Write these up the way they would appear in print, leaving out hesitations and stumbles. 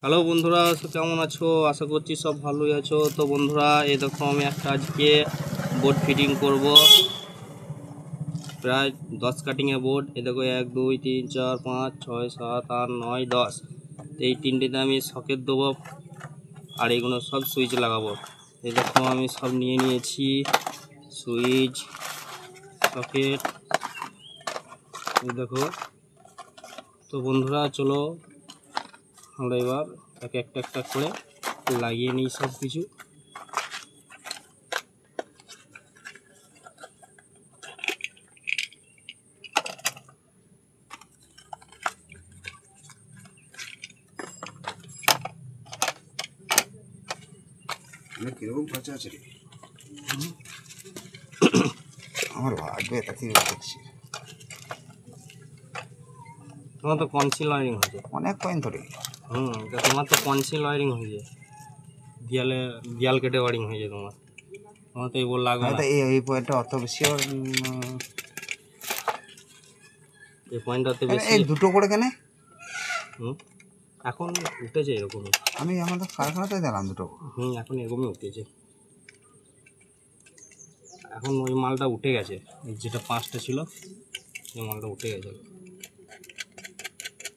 Hello বন্ধুরা, কেমন আছো? আশা করছি সব ভালোই আছো। তো বন্ধুরা, এই দেখো আমি একটা আজকে বোর্ড ফিটিং করব, প্রায় 10 কাটিংয়ে বোর্ড। এই দেখো 1 2 3 4 5 6 7 8 9 10। এই তিনটেতে আমি সকেট দেবো আর এইগুলো সব সুইচ লাগাবো। এই দেখো আমি সব নিয়ে নিয়েছি, সুইচ, সকেট, এই দেখো। তো বন্ধুরা চলো আমরা এবার একটা করে লাগিয়ে নিই সব কিছু। কিরকম খরচা আছে আমার লাগবে তাকে দেখছি। তোমার তো কনসিল ওয়ারিং হয়েছে অনেক কয়েন ধরে। তোমার তো কনসিল ওয়ারিং হয়েছে, দেয়াল কেটে ওয়ারিং হয়েছে তোমার তো এই বল লাগবে না। এই পয়েন্টটা অত বেশি এই পয়েন্টটা অত বেশি। এই দুটো করে কেন? এখন উঠেছে এরকমই। আমি আমাদের কারখানাতে দিলাম দুটো। এখন এরকমই উঠেছে। এখন ওই মালটা উঠে গেছে, যেটা 5টা ছিল ওই মালটা উঠে গেছে।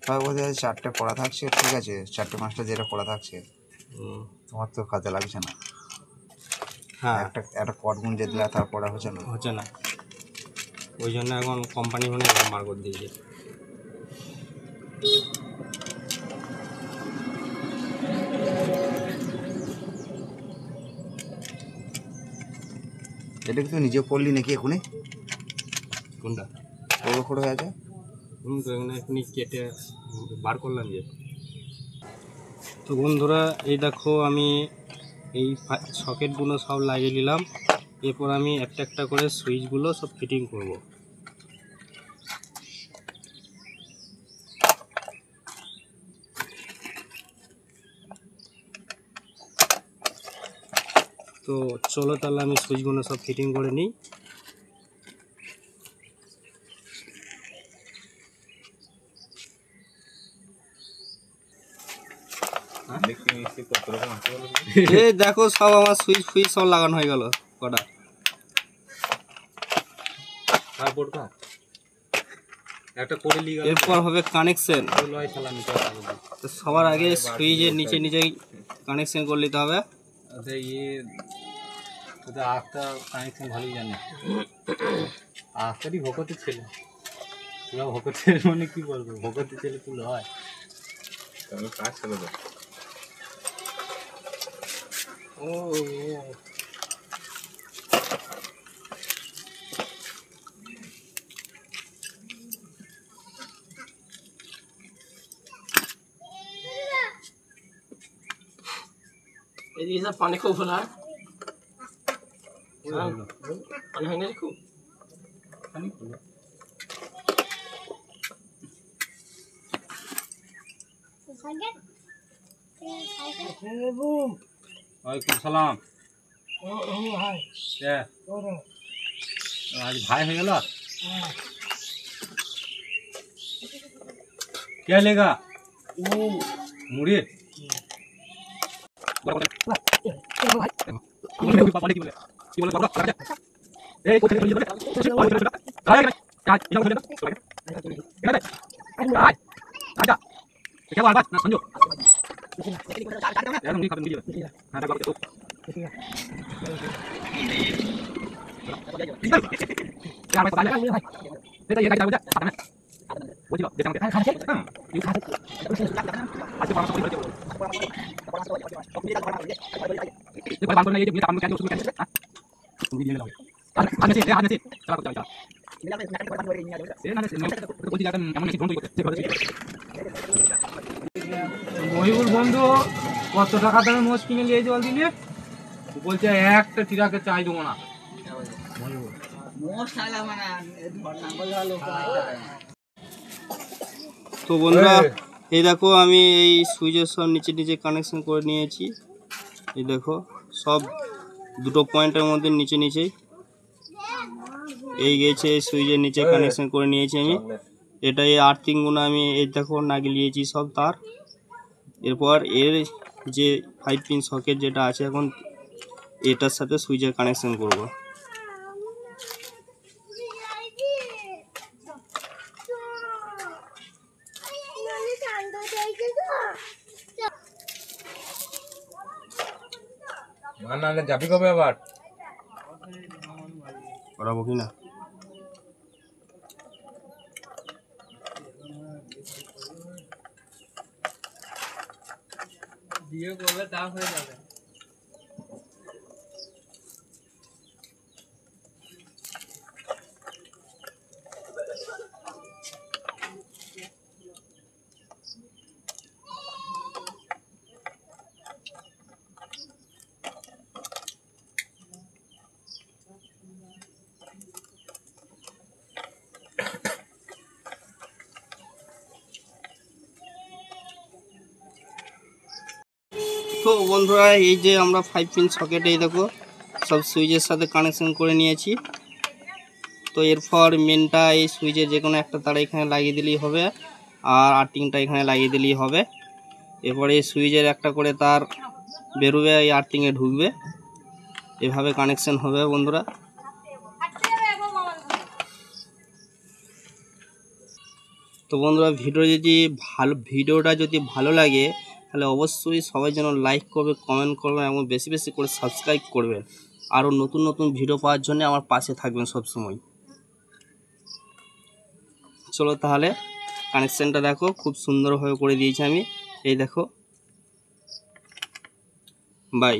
সবাই বলছে 4টে পড়া থাকছে, ঠিক আছে 4টে 5টা যেটা পড়া থাকছে তোমার তো কাজে লাগছে না। হ্যাঁ, একটা কটগুন যে দিলে তার পড়া হচ্ছে না, ওই জন্য এখন কোম্পানি মানে বার করে দিয়েছে। এটা কি তুই নিজে পড়লি নাকি এখনই? কোনটা খড়ো হয়ে আছে? তো এখনই কেটে বার করলাম যে। তো বন্ধুরা, এই দেখো আমি এই সকেটগুলো সব লাগিয়ে নিলাম। এরপর আমি একটা করে সুইচগুলো সব ফিটিং করব। তো চলো তাহলে আমি সুইচগুলো সব ফিটিং করে নিই। এই দেখো সব আমার সুইচ ফুইচ সব লাগানো হয়ে গেল কটা। এরপর হবে কানেকশন। তো সবার আগে সুইচের নিচেই কানেকশন করে নিতে হবে। কানেকশন ভালোই জানে, আস্তারই ভকতে ছেলে, তোরা ভকতের মানে কি বলবো, ভকতে ছেলে তুলে হয় কাজ ছেলে। ও এই যে পানি খুব হলো, পানি হয় না খুব পানি খুব। ওয়ালাইকুম সালাম। আজ ভাই হয়ে গেল, কে লেগা মুড়ি মহিবুল বন্ধু কত টাকা দামে মোষ কিনে নিয়ে জল দিলে বলছে একটা টিরাকে চাই দেবো না। তো বন্ধুরা, এই দেখো আমি এই সুইচের সব নিচে কানেকশন করে নিয়েছি। এই দেখো সব দুটো পয়েন্টের মধ্যে নিচেই এই গেছে, সুইচের নিচে কানেকশন করে নিয়েছি আমি। এটা এই আর্থিংগুলো আমি এই দেখো লাগিয়ে নিয়েছি সব তার। এরপর এর যে 5 পিন সকেট যেটা আছে এখন এটার সাথে সুইচের কানেকশন করব। যাবি কবে আবার? করাবো কি না? দিয়ে করলে তা হয়ে যাবে। তো বন্ধুরা এই যে আমরা 5 পিন সকেটে দেখো সব সুইচের সাথে কানেকশন করে নিয়েছি। তো এরপর মেনটা এই সুইচের যে কোনো একটা তার এখানে লাগিয়ে দিলেই হবে, আর আর্থিংটা এখানে লাগিয়ে দিলেই হবে। এরপরে এই সুইচের একটা করে তার বেরোবে, এই আর্থিংয়ে ঢুকবে, এভাবে কানেকশন হবে বন্ধুরা। তো বন্ধুরা ভিডিওটা যদি ভালো লাগে তাহলে অবশ্যই সবাই যেন লাইক করবে, কমেন্ট করবেন এবং বেশি বেশি করে সাবস্ক্রাইব করবেন। আরও নতুন নতুন ভিডিও পাওয়ার জন্য আমার পাশে থাকবেন সবসময়। চলো তাহলে কানেকশানটা দেখো, খুব সুন্দরভাবে করে দিয়েছি আমি, এই দেখো। বাই।